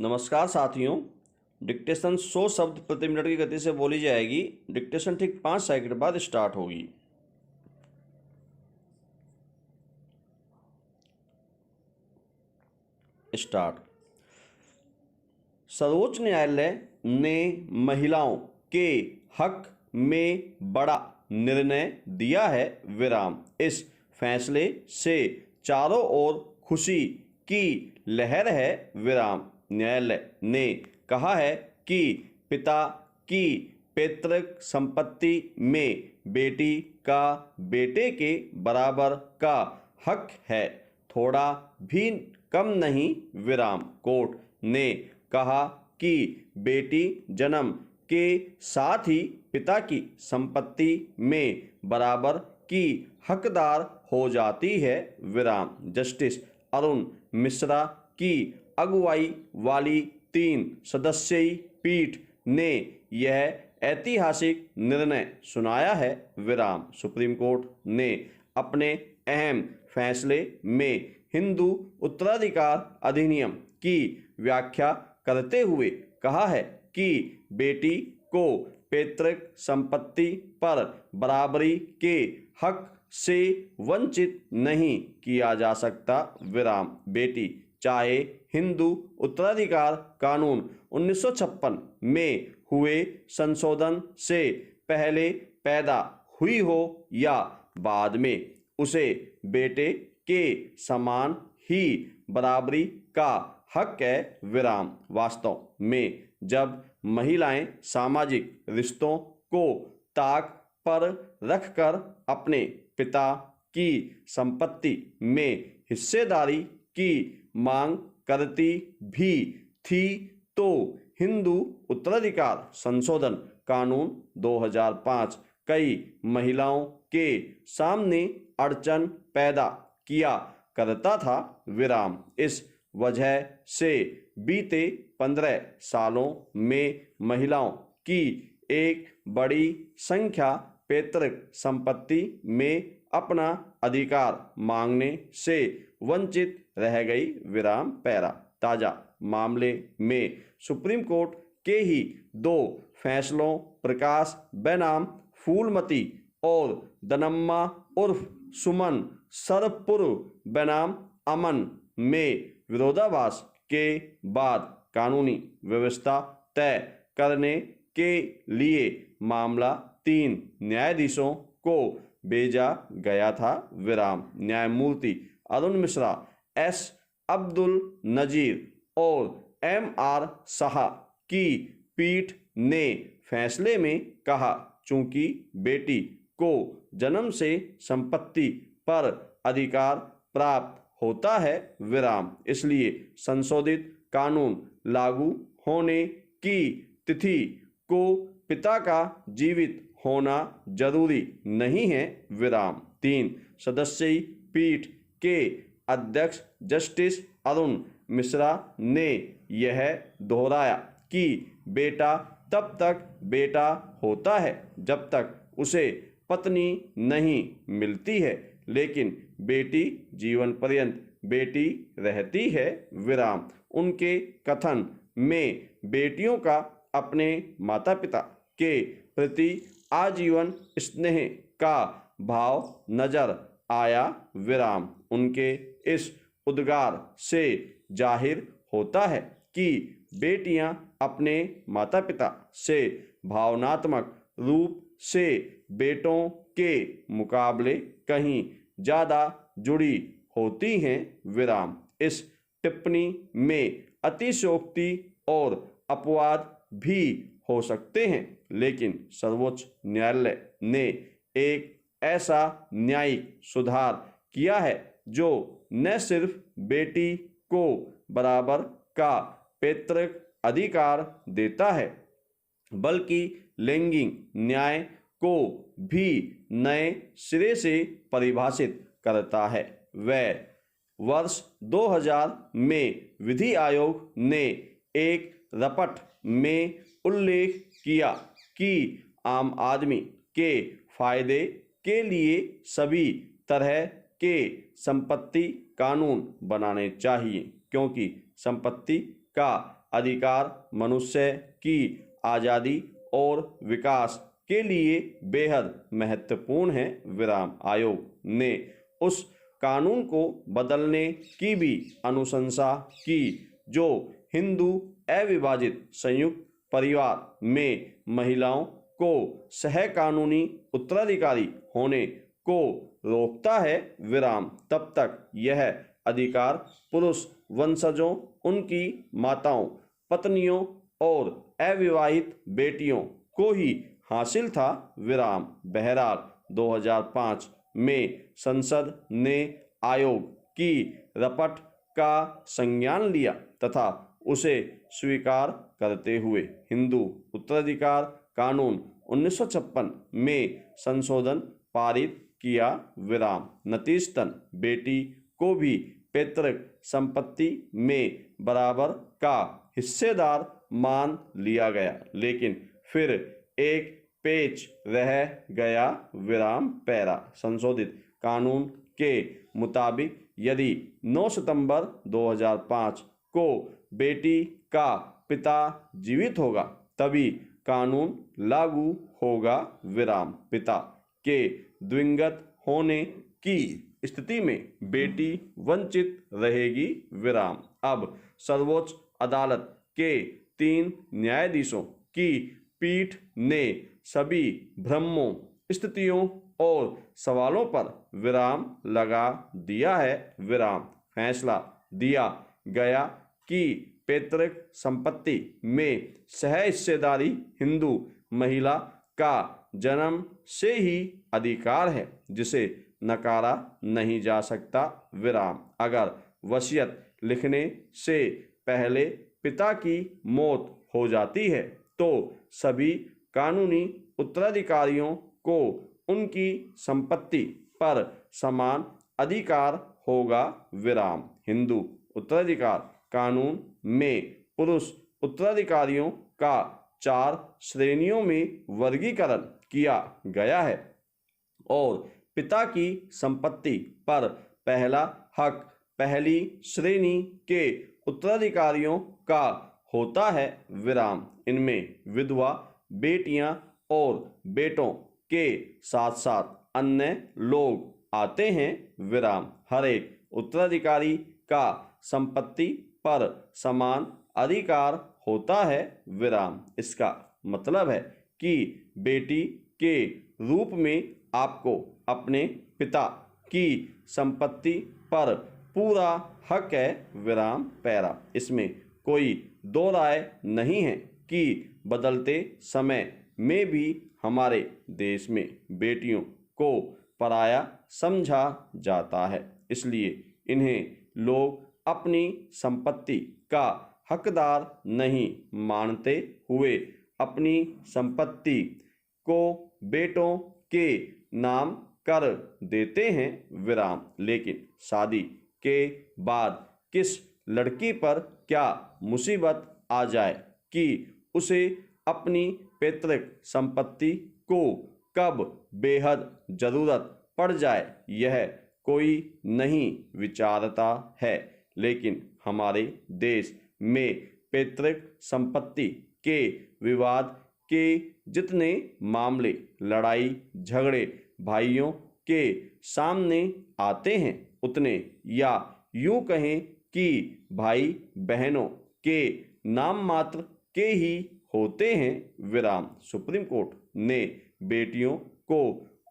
नमस्कार साथियों। डिक्टेशन 100 शब्द प्रति मिनट की गति से बोली जाएगी। डिक्टेशन ठीक 5 सेकंड बाद स्टार्ट होगी। स्टार्ट। सर्वोच्च न्यायालय ने महिलाओं के हक में बड़ा निर्णय दिया है विराम। इस फैसले से चारों ओर खुशी की लहर है विराम। न्यायालय ने कहा है कि पिता की पैतृक संपत्ति में बेटी का बेटे के बराबर का हक है, थोड़ा भी कम नहीं विराम। कोर्ट ने कहा कि बेटी जन्म के साथ ही पिता की संपत्ति में बराबर की हकदार हो जाती है विराम। जस्टिस अरुण मिश्रा की अगुवाई वाली 3 सदस्यीय पीठ ने यह ऐतिहासिक निर्णय सुनाया है विराम। सुप्रीम कोर्ट ने अपने अहम फैसले में हिंदू उत्तराधिकार अधिनियम की व्याख्या करते हुए कहा है कि बेटी को पैतृक संपत्ति पर बराबरी के हक से वंचित नहीं किया जा सकता विराम। बेटी चाहे हिंदू उत्तराधिकार कानून 1956 में हुए संशोधन से पहले पैदा हुई हो या बाद में, उसे बेटे के समान ही बराबरी का हक है विराम। वास्तव में जब महिलाएं सामाजिक रिश्तों को ताक पर रखकर अपने पिता की संपत्ति में हिस्सेदारी की मांग करती भी थी तो हिंदू उत्तराधिकार संशोधन कानून 2005 कई महिलाओं के सामने अड़चन पैदा किया करता था विराम। इस वजह से बीते 15 सालों में महिलाओं की एक बड़ी संख्या पैतृक संपत्ति में अपना अधिकार मांगने से वंचित रह गई विराम। पैरा। ताजा मामले में सुप्रीम कोर्ट के ही 2 फैसलों प्रकाश बनाम फूलमती और दनम्मा उर्फ सुमन सरपुर बनाम अमन में विरोधाभास के बाद कानूनी व्यवस्था तय करने के लिए मामला 3 न्यायाधीशों को भेजा गया था विराम। न्यायमूर्ति अरुण मिश्रा, एस अब्दुल नजीर और MR शाह की पीठ ने फैसले में कहा, चूंकि बेटी को जन्म से संपत्ति पर अधिकार प्राप्त होता है विराम, इसलिए संशोधित कानून लागू होने की तिथि को पिता का जीवित होना जरूरी नहीं है विराम। 3 सदस्यीय पीठ के अध्यक्ष जस्टिस अरुण मिश्रा ने यह दोहराया कि बेटा तब तक बेटा होता है जब तक उसे पत्नी नहीं मिलती है, लेकिन बेटी जीवन पर्यंत बेटी रहती है विराम। उनके कथन में बेटियों का अपने माता पिता के प्रति आजीवन स्नेह का भाव नजर आया विराम। उनके इस उद्गार से जाहिर होता है कि बेटियां अपने माता पिता से भावनात्मक रूप से बेटों के मुकाबले कहीं ज़्यादा जुड़ी होती हैं विराम। इस टिप्पणी में अतिशयोक्ति और अपवाद भी हो सकते हैं, लेकिन सर्वोच्च न्यायालय ने एक ऐसा न्यायिक सुधार किया है जो न सिर्फ बेटी को बराबर का पैतृक अधिकार देता है, बल्कि लैंगिक न्याय को भी नए सिरे से परिभाषित करता है। वर्ष 2000 में विधि आयोग ने एक रपट में उल्लेख किया कि आम आदमी के फायदे के लिए सभी तरह के संपत्ति कानून बनाने चाहिए, क्योंकि संपत्ति का अधिकार मनुष्य की आज़ादी और विकास के लिए बेहद महत्वपूर्ण है। विराम। आयोग ने उस कानून को बदलने की भी अनुशंसा की जो हिंदू अविभाजित संयुक्त परिवार में महिलाओं को सहकानूनी उत्तराधिकारी होने को रोकता है। विराम। तब तक यह अधिकार पुरुष वंशजों, उनकी माताओं, पत्नियों और अविवाहित बेटियों को ही हासिल था। विराम। बहरहाल 2005 में संसद ने आयोग की रपट का संज्ञान लिया तथा उसे स्वीकार करते हुए हिंदू उत्तराधिकार कानून 1956 में संशोधन पारित किया। विराम। नतीजतन बेटी को भी पैतृक संपत्ति में बराबर का हिस्सेदार मान लिया गया, लेकिन फिर एक पेच रह गया। विराम। पैरा। संशोधित कानून के मुताबिक यदि 9 सितंबर 2005 को बेटी का पिता जीवित होगा तभी कानून लागू होगा। विराम। पिता के द्विंगत होने की स्थिति में बेटी वंचित रहेगी। विराम। अब सर्वोच्च अदालत के 3 न्यायाधीशों की पीठ ने सभी भ्रमों, स्थितियों और सवालों पर विराम लगा दिया है। विराम। फैसला दिया गया कि पैतृक संपत्ति में सह हिस्सेदारी हिंदू महिला का जन्म से ही अधिकार है जिसे नकारा नहीं जा सकता। विराम। अगर वसीयत लिखने से पहले पिता की मौत हो जाती है तो सभी कानूनी उत्तराधिकारियों को उनकी संपत्ति पर समान अधिकार होगा। विराम। हिंदू उत्तराधिकार कानून में पुरुष उत्तराधिकारियों का 4 श्रेणियों में वर्गीकरण किया गया है और पिता की संपत्ति पर पहला हक पहली श्रेणी के उत्तराधिकारियों का होता है। विराम। इनमें विधवा बेटियां और बेटों के साथ साथ अन्य लोग आते हैं। विराम। हर एक उत्तराधिकारी का संपत्ति पर समान अधिकार होता है। विराम। इसका मतलब है कि बेटी के रूप में आपको अपने पिता की संपत्ति पर पूरा हक है। विराम। पैरा। इसमें कोई दो राय नहीं है कि बदलते समय में भी हमारे देश में बेटियों को पराया समझा जाता है, इसलिए इन्हें लोग अपनी संपत्ति का हकदार नहीं मानते हुए अपनी संपत्ति को बेटों के नाम कर देते हैं। विराम। लेकिन शादी के बाद किस लड़की पर क्या मुसीबत आ जाए कि उसे अपनी पैतृक संपत्ति को कब बेहद जरूरत पड़ जाए, यह कोई नहीं विचारता है। लेकिन हमारे देश में पैतृक संपत्ति के विवाद के जितने मामले लड़ाई झगड़े भाइयों के सामने आते हैं, उतने या यूं कहें कि भाई बहनों के नाम मात्र के ही होते हैं। विराम। सुप्रीम कोर्ट ने बेटियों को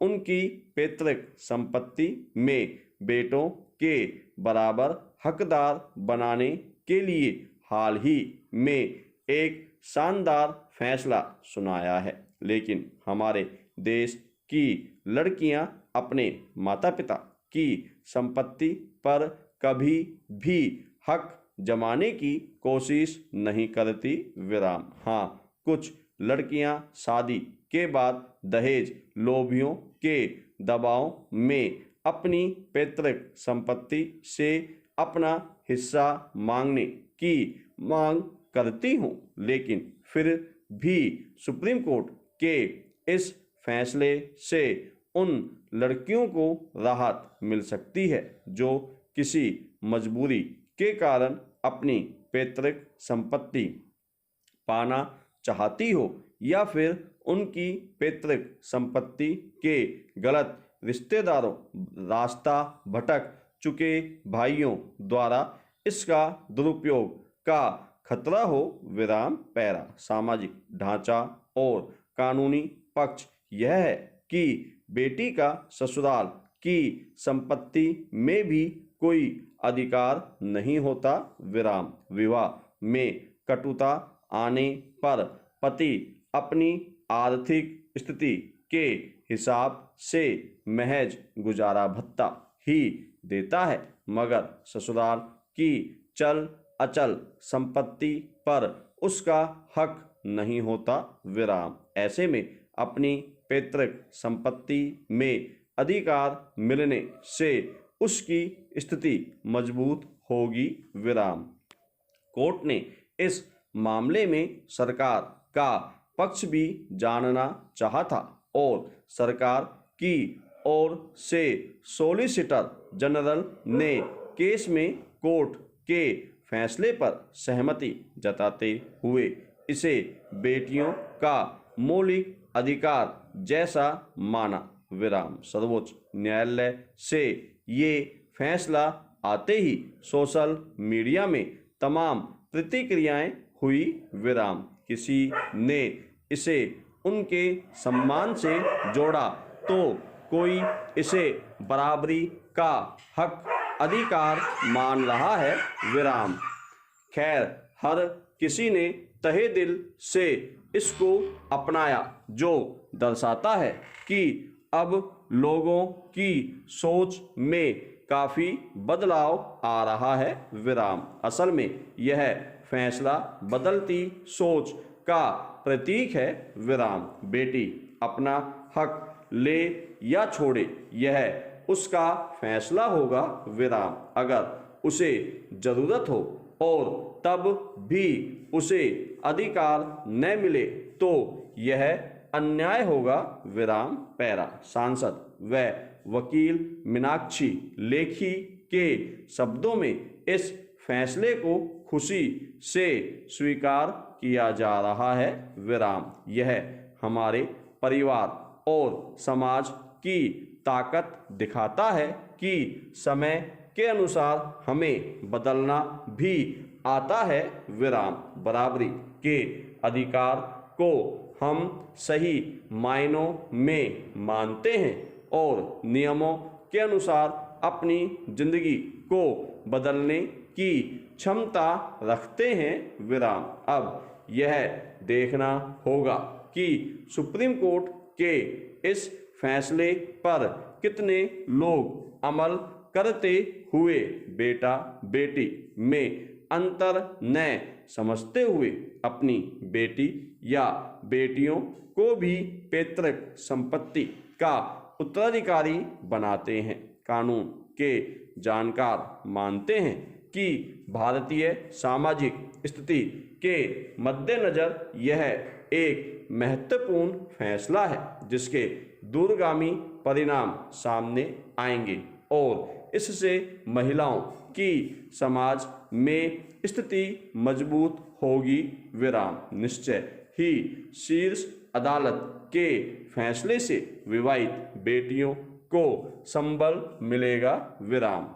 उनकी पैतृक संपत्ति में बेटों के बराबर हकदार बनाने के लिए हाल ही में एक शानदार फैसला सुनाया है। लेकिन हमारे देश की लड़कियां अपने माता पिता की संपत्ति पर कभी भी हक जमाने की कोशिश नहीं करती। विराम। हाँ, कुछ लड़कियां शादी के बाद दहेज लोभियों के दबाव में अपनी पैतृक संपत्ति से अपना हिस्सा मांगने की मांग करती हूँ, लेकिन फिर भी सुप्रीम कोर्ट के इस फैसले से उन लड़कियों को राहत मिल सकती है जो किसी मजबूरी के कारण अपनी पैतृक संपत्ति पाना चाहती हो या फिर उनकी पैतृक संपत्ति के गलत रिश्तेदारों, रास्ता भटक चुके भाइयों द्वारा इसका दुरुपयोग का खतरा हो, विराम पैरा। सामाजिक ढांचा और कानूनी पक्ष यह है कि बेटी का ससुराल की संपत्ति में भी कोई अधिकार नहीं होता, विराम। विवाह में कटुता आने पर पति अपनी आर्थिक स्थिति के हिसाब से महज गुजारा भत्ता ही देता है, मगर ससुराल की चल अचल संपत्ति पर उसका हक नहीं होता, विराम। ऐसे में अपनी पैतृक संपत्ति में अधिकार मिलने से उसकी स्थिति मजबूत होगी, विराम। कोर्ट ने इस मामले में सरकार का पक्ष भी जानना चाहा था और सरकार की ओर से सॉलिसिटर जनरल ने केस में कोर्ट के फैसले पर सहमति जताते हुए इसे बेटियों का मौलिक अधिकार जैसा माना, विराम। सर्वोच्च न्यायालय से ये फैसला आते ही सोशल मीडिया में तमाम प्रतिक्रियाएं हुई, विराम। किसी ने इसे उनके सम्मान से जोड़ा तो कोई इसे बराबरी का हक अधिकार मान रहा है, विराम। खैर, हर किसी ने तहे दिल से इसको अपनाया, जो दर्शाता है कि अब लोगों की सोच में काफ़ी बदलाव आ रहा है, विराम। असल में यह फैसला बदलती सोच का प्रतीक है, विराम। बेटी अपना हक ले या छोड़े यह उसका फैसला होगा, विराम। अगर उसे जरूरत हो और तब भी उसे अधिकार न मिले तो यह अन्याय होगा, विराम पैरा। सांसद व वकील मीनाक्षी लेखी के शब्दों में इस फैसले को खुशी से स्वीकार किया जा रहा है, विराम। यह हमारे परिवार और समाज की ताकत दिखाता है कि समय के अनुसार हमें बदलना भी आता है, विराम। बराबरी के अधिकार को हम सही मायनों में मानते हैं और नियमों के अनुसार अपनी जिंदगी को बदलने की क्षमता रखते हैं, विराम। अब यह देखना होगा कि सुप्रीम कोर्ट के इस फैसले पर कितने लोग अमल करते हुए बेटा बेटी में अंतर न समझते हुए अपनी बेटी या बेटियों को भी पैतृक संपत्ति का उत्तराधिकारी बनाते हैं। कानून के जानकार मानते हैं कि भारतीय सामाजिक स्थिति के मद्देनजर यह एक महत्वपूर्ण फैसला है जिसके दूरगामी परिणाम सामने आएंगे और इससे महिलाओं की समाज में स्थिति मजबूत होगी, विराम। निश्चय ही शीर्ष अदालत के फैसले से विवाहित बेटियों को संबल मिलेगा, विराम।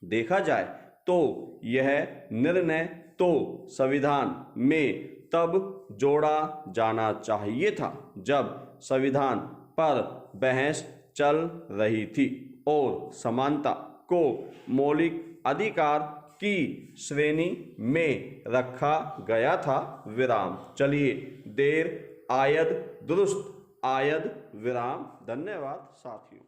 देखा जाए तो यह निर्णय तो संविधान में तब जोड़ा जाना चाहिए था जब संविधान पर बहस चल रही थी और समानता को मौलिक अधिकार की श्रेणी में रखा गया था, विराम। चलिए, देर आयद दुरुस्त आयद, विराम। धन्यवाद साथियों।